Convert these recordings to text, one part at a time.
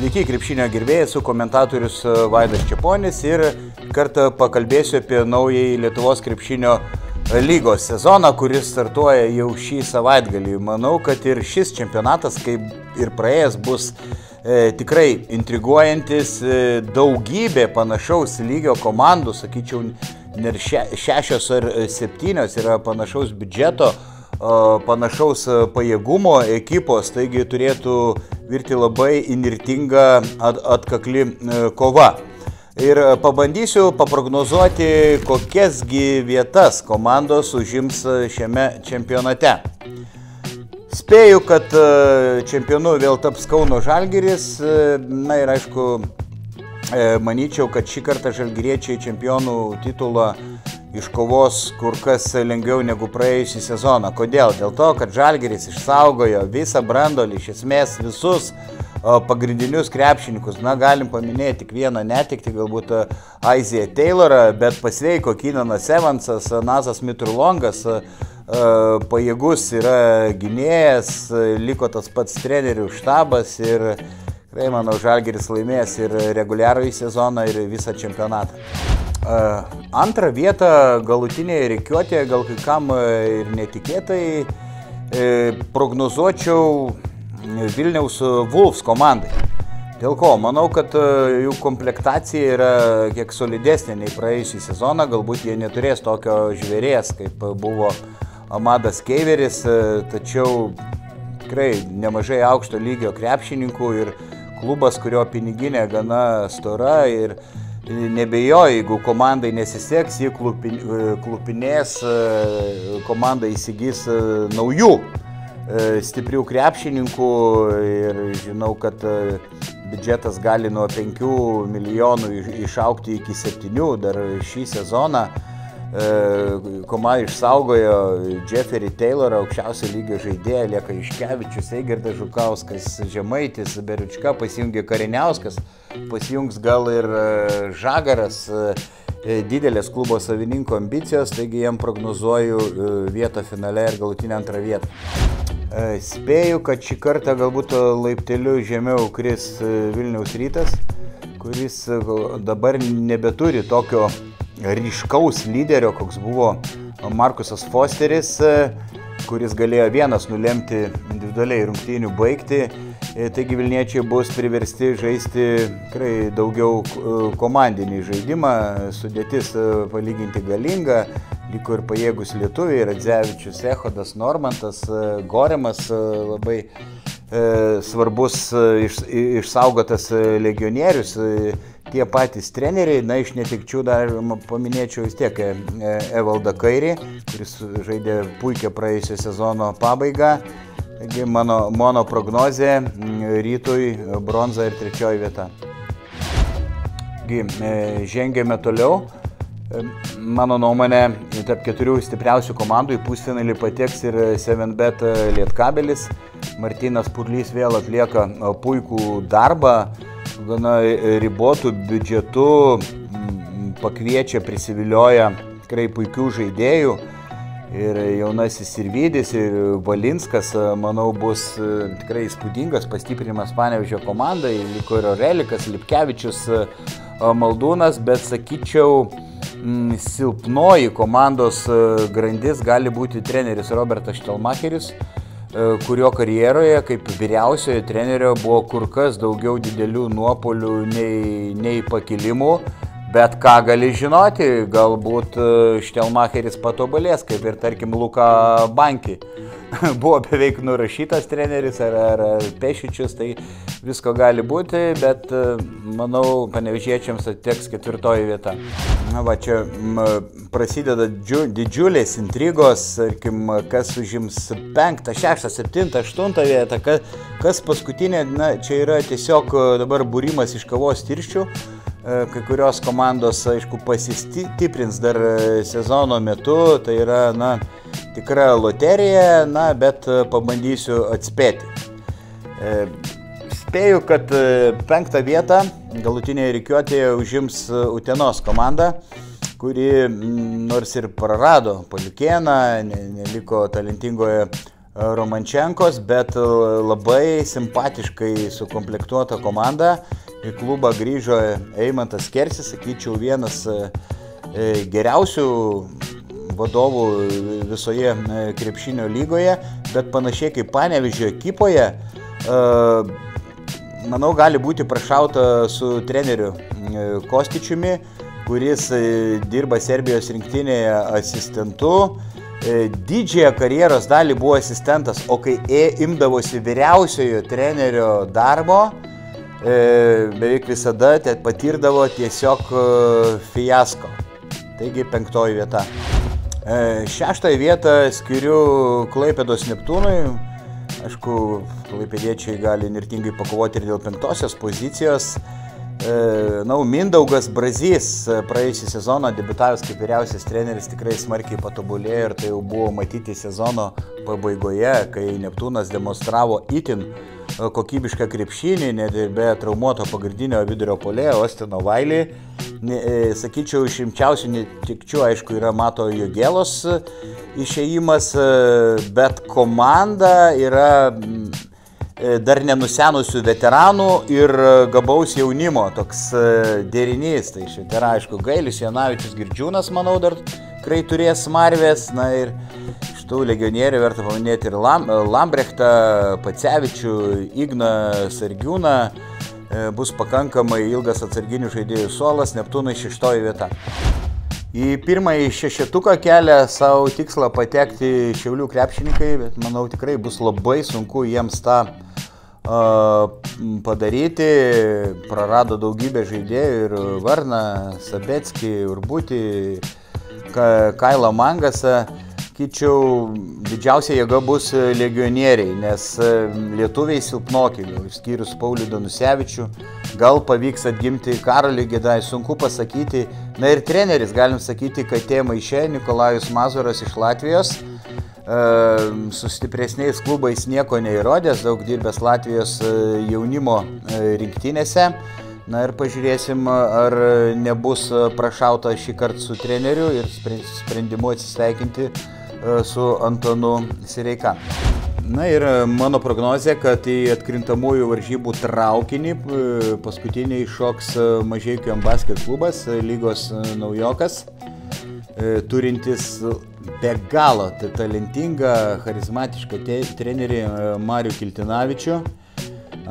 Sveiki, krepšinio gerbėjai, esu komentatorius Vaidas Čeponis ir kartą pakalbėsiu apie naująjį Lietuvos krepšinio lygos sezoną, kuris startuoja jau šį savaitgalį. Manau, kad ir šis čempionatas, kaip ir praėjęs, bus tikrai intriguojantis. Daugybė panašaus lygio komandų, sakyčiau, net 6 ar 7 yra panašaus biudžeto, panašaus pajėgumo ekipos, taigi turėtų virti labai įnirtinga atkakli kova. Ir pabandysiu paprognozuoti, kokiasgi vietas komandos užims šiame čempionate. Spėju, kad čempionu vėl taps Kauno Žalgiris. Na ir aišku, manyčiau, kad šį kartą žalgiriečiai čempionų titulą iškovos kur kas lengviau negu praėjusį sezoną. Kodėl? Dėl to, kad Žalgiris išsaugojo visą brandolį, iš esmės visus pagrindinius krepšininkus. Na, galim paminėti tik vieną netektį, galbūt Isaiah Taylorą, bet pasveiko Keenanas Evansas, Nazas Mitrulongas, pajėgus yra gynėjas, liko tas pats trenerių štabas ir tikrai, manau, Žalgiris laimės ir reguliarųjį sezoną ir visą čempionatą. Antrą vietą galutinėje rikiuotėje, gal kai kam ir netikėtai, prognozuočiau Vilniaus Wolves komandai. Dėl ko? Manau, kad jų komplektacija yra kiek solidesnė nei praėjusį sezoną, galbūt jie neturės tokio žvėrės, kaip buvo Amadas Keiveris, tačiau tikrai nemažai aukšto lygio krepšininkų ir klubas, kurio piniginė gana stora ir nebejoju, jeigu komandai nesiseks, jie klupinės, komanda įsigys naujų stiprių krepšininkų ir žinau, kad biudžetas gali nuo 5 milijonų išaugti iki 7 dar šį sezoną. Komanda išsaugojo Jeffery Taylorą, aukščiausio lygio žaidėją, lieka Juškevičius, Eigardas Žukauskas, Žemaitis, Beriučka, pasijungė Kariniauskas, pasijungs gal ir Žagaras, didelės klubo savininko ambicijos, taigi jam prognozuoju vietą finale ir galutinę antrą vietą. Spėju, kad šį kartą galbūt laipteliu žemiau kris Vilniaus Rytas, kuris dabar nebeturi tokio ryškaus lyderio, koks buvo Markusas Fosteris, kuris galėjo vienas nulemti individualiai rungtynių baigti. Taigi Vilniečiai bus priversti žaisti tikrai daugiau komandinį žaidimą, sudėtis palyginti galinga, liko ir pajėgus lietuviai, Radzevičius, Echodas, Normantas, Goremas, labai svarbus išsaugotas legionierius, tie patys treneriai. Na, iš netekčių dar paminėčiau vis tiek Evaldą Kairį, kuris žaidė puikią praėjusio sezono pabaigą. Taigi mano prognozė Rytui bronza ir 3 vieta. Žengėme toliau. Mano nuomonė, tarp 4 stipriausių komandų į pusfinalį pateks ir 7bet Lietkabelis. Martynas Purlys vėl atlieka puikų darbą, gana ribotų biudžetų, pakviečia, prisivilioja tikrai puikių žaidėjų. Ir jaunasis Sirvydis ir Valinskas, manau, bus tikrai įspūdingas pastiprinimas Panevėžio komandai. Liko ir Orelikas, Lipkevičius, Maldūnas, bet sakyčiau, silpnoji komandos grandis gali būti treneris Robertas Štelmacheris, kurio karjeroje kaip vyriausiojo trenerio buvo kur kas daugiau didelių nuopuolių nei pakilimų. Bet ką gali žinoti, galbūt Štelmacheris patobulės, kaip ir tarkim Luka Banki. Buvo beveik nurašytas treneris ar Pešičius, tai visko gali būti, bet manau, panevėžiečiams atiteks 4 vieta. Na va, čia prasideda didžiulės intrigos, tarkim, kas užims 5, 6, 7, 8 vietą, kas paskutinė, na, čia yra tiesiog dabar būrimas iš kavos tirščių. Kai kurios komandos, aišku, pasistiprins dar sezono metu, tai yra, na, tikra loterija, na, bet pabandysiu atspėti. Spėju, kad 5 vietą galutinėje rikiuotėje užims Utenos komanda, kuri nors ir prarado Paliukėną, neliko talentingoje Romančenkos, bet labai simpatiškai sukomplektuota komanda. Į klubą grįžo Eimantas Kersis, sakyčiau, vienas geriausių vadovų visoje krepšinio lygoje, bet panašiai kaip Panevėžio ekipoje, manau, gali būti prašauta su treneriu Kostičiumi, kuris dirba Serbijos rinktinėje asistentu. Didžiąją karjeros dalį buvo asistentas, o kai imdavosi vyriausiojo trenerio darbo, beveik visada patirdavo tiesiog fiasko. Taigi 5. vieta. 6. vietą skiriu Klaipėdos Neptūnui. Aišku, klaipėdiečiai gali nirtingai pakovoti ir dėl 5. pozicijos. Mindaugas Brazys praėjusį sezoną debiutavęs kaip vyriausias treneris tikrai smarkiai patobulėjo ir tai jau buvo matyti sezono pabaigoje, kai Neptūnas demonstravo itin kokybišką krepšinį, net ir be traumuoto pagrindinio vidurio puolėjo Ostino Vailį. Sakyčiau, išimčiausių netikčių, aišku, yra Mato Jogėlos išėjimas, bet komanda yra dar nenusenusių veteranų ir gabaus jaunimo toks derinys. Tai šiandien yra, aišku, Gailius Janavičius Girdžiūnas, manau, dar tikrai turės smarvės. Na ir šitų legionierių verta paminėti ir Lambrechtą, Pacevičių, Igną Sargiūną. Bus pakankamai ilgas atsarginių žaidėjų suolas, Neptūnai 6. vieta. Į pirmąjį šešetuką kelia savo tikslą patekti Šiaulių krepšininkai, bet manau tikrai bus labai sunku jiems tą padaryti. Prarado daugybę žaidėjų ir Varną, Sabetskį, Urbutį, Kailą Mangasą. Sakyčiau, didžiausia jėga bus legionieriai, nes lietuviai silpnoki, išskyrus Paulių Danusevičių. Gal pavyks atgimti Karolį Gedai, sunku pasakyti. Na ir treneris, galim sakyti, kad maišė Nikolajus Mazuras iš Latvijos. Su stipresniais klubais nieko neįrodęs, daug dirbęs Latvijos jaunimo rinktinėse. Na ir pažiūrėsim, ar nebus prašauta šį kartą su treneriu ir sprendimu atsisveikinti su Antonu Sireika. Na ir mano prognozė, kad į atkrintamųjų varžybų traukinį paskutinį iššoks Mažeikių Basket klubas, lygos naujokas, turintis be galo talentingą, charizmatišką trenerį Marių Kiltinavičių.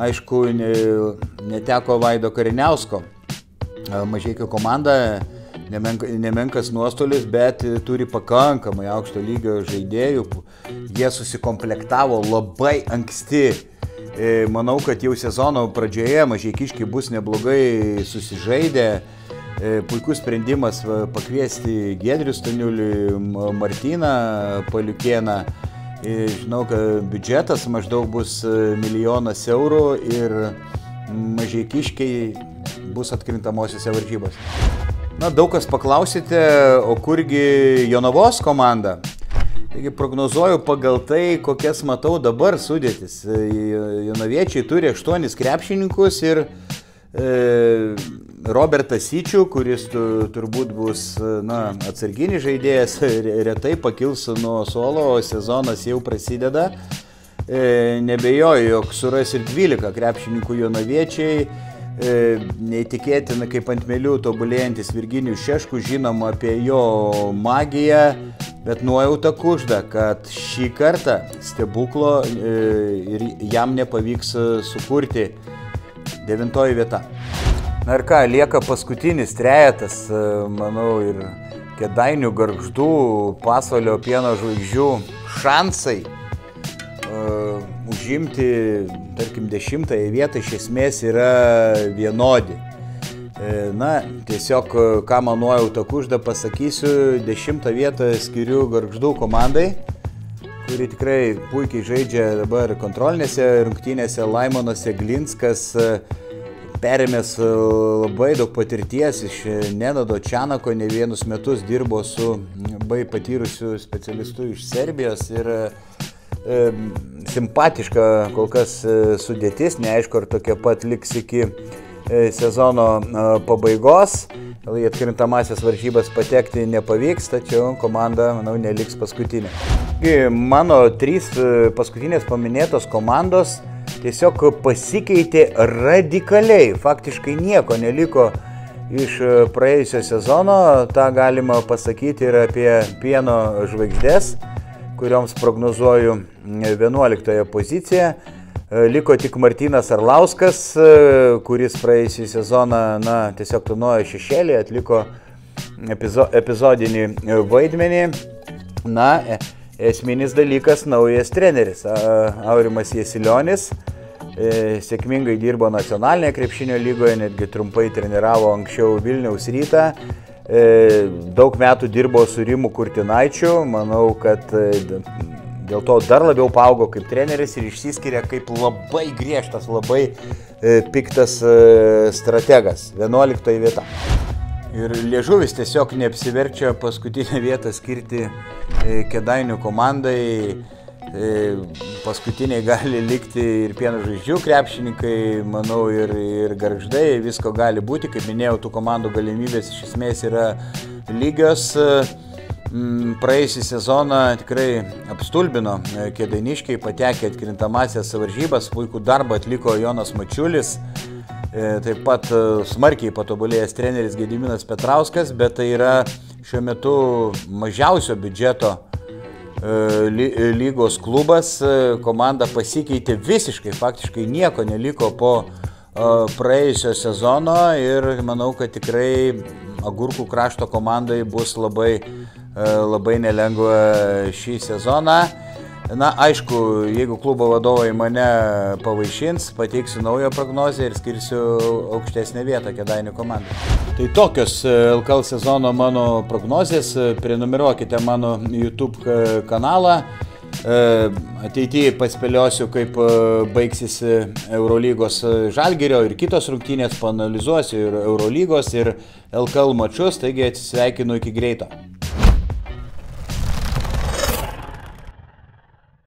Aišku, neteko Vaido Kariniausko. Mažeikių komanda nemenkas nuostolis, bet turi pakankamai aukšto lygio žaidėjų. Jie susikomplektavo labai anksti. Manau, kad jau sezono pradžioje mažeikiškiai bus neblogai susižaidę. Puikus sprendimas pakviesti Giedrių Staniulį, Martyną Paliukėną. Žinau, kad biudžetas maždaug bus 1 milijonas eurų ir mažeikiškiai bus atkrintamosiose varžybose. Na, daug kas paklausite, o kurgi Jonavos komanda? Taigi prognozuoju pagal tai, kokias matau dabar sudėtis. Jonaviečiai turi 8 krepšininkus ir Robertą Syčių, kuris turbūt bus atsarginis žaidėjas, retai pakils nuo suolo, o sezonas jau prasideda. Nebejoju, jog suras ir 12 krepšininkų jonaviečiai. Neįtikėtina, kaip ant melių tobulėjantis Virginijus Šeškus, žinom apie jo magiją, bet nuojauta kužda, kad šį kartą stebuklo ir jam nepavyks sukurti. 9. vieta. Na ir ką, lieka paskutinis trejetas, manau, ir Kėdainių Gargždų, Pasvalio Pieno žvaigždžių šansai užimti, tarkim, 10. vietą iš esmės yra vienodi. Na, tiesiog, ką man nuojauta kužda, pasakysiu, 10. vietą skiriu Gargždų komandai, kuri tikrai puikiai žaidžia dabar kontrolinėse rungtynėse. Laimonas Eglinskas perėmęs labai daug patirties iš Nenado Čanako, ne vienus metus dirbo su labai patyrusiu specialistu iš Serbijos ir simpatiška kol kas sudėtis, neaišku, ar tokia pat liks iki sezono pabaigos. Į atkrintamąsias varžybas patekti nepavyks, tačiau komanda, manau, neliks paskutinė. Mano 3 paskutinės paminėtos komandos tiesiog pasikeitė radikaliai. Faktiškai nieko neliko iš praėjusio sezono. Ta galima pasakyti ir apie Pieno žvaigždės, kurioms prognozuoju 11 poziciją. Liko tik Martynas Arlauskas, kuris praėjusį sezoną tiesiog tūnojo šešėlį, atliko epizodinį vaidmenį. Esminis dalykas - naujas treneris Aurimas Jasilionis. Sėkmingai dirbo nacionalinėje krepšinio lygoje, netgi trumpai treniravo anksčiau Vilniaus Rytą. Daug metų dirbo su Rimu Kurtinaičiu. Manau, kad dėl to dar labiau paaugo kaip treneris ir išsiskiria kaip labai griežtas, labai piktas strategas. 11 vieta. Ir liežuvis tiesiog neapsiverčia paskutinę vietą skirti Kėdainių komandai. Paskutiniai gali likti ir Pieno žvaigždžių krepšininkai, manau, ir Gargždai. Visko gali būti. Kaip minėjau, tų komandų galimybės iš esmės yra lygios. Praėjusį sezoną tikrai apstulbino kėdainiškiai, patekė atkrintamąsias varžybas, puikų darbą atliko Jonas Mačiulis, taip pat smarkiai patobulėjęs treneris Gediminas Petrauskas, bet tai yra šiuo metu mažiausio biudžeto lygos klubas. Komanda pasikeitė visiškai, faktiškai nieko neliko po praėjusio sezono ir manau, kad tikrai Agurkų krašto komandai bus labai nelengva šį sezoną. Aišku, jeigu klubo vadovai mane pavaišins, pateiksiu naują prognozę ir skirsiu aukštesnę vietą Kėdainių komandai. Tai tokios LKL sezono mano prognozės. Prenumeruokite mano YouTube kanalą. Ateityje paspėliosiu, kaip baigsis Eurolygos Žalgirio ir kitos rungtynės, paanalizuosiu ir Eurolygos ir LKL mačus, taigi atsisveikinu iki greito.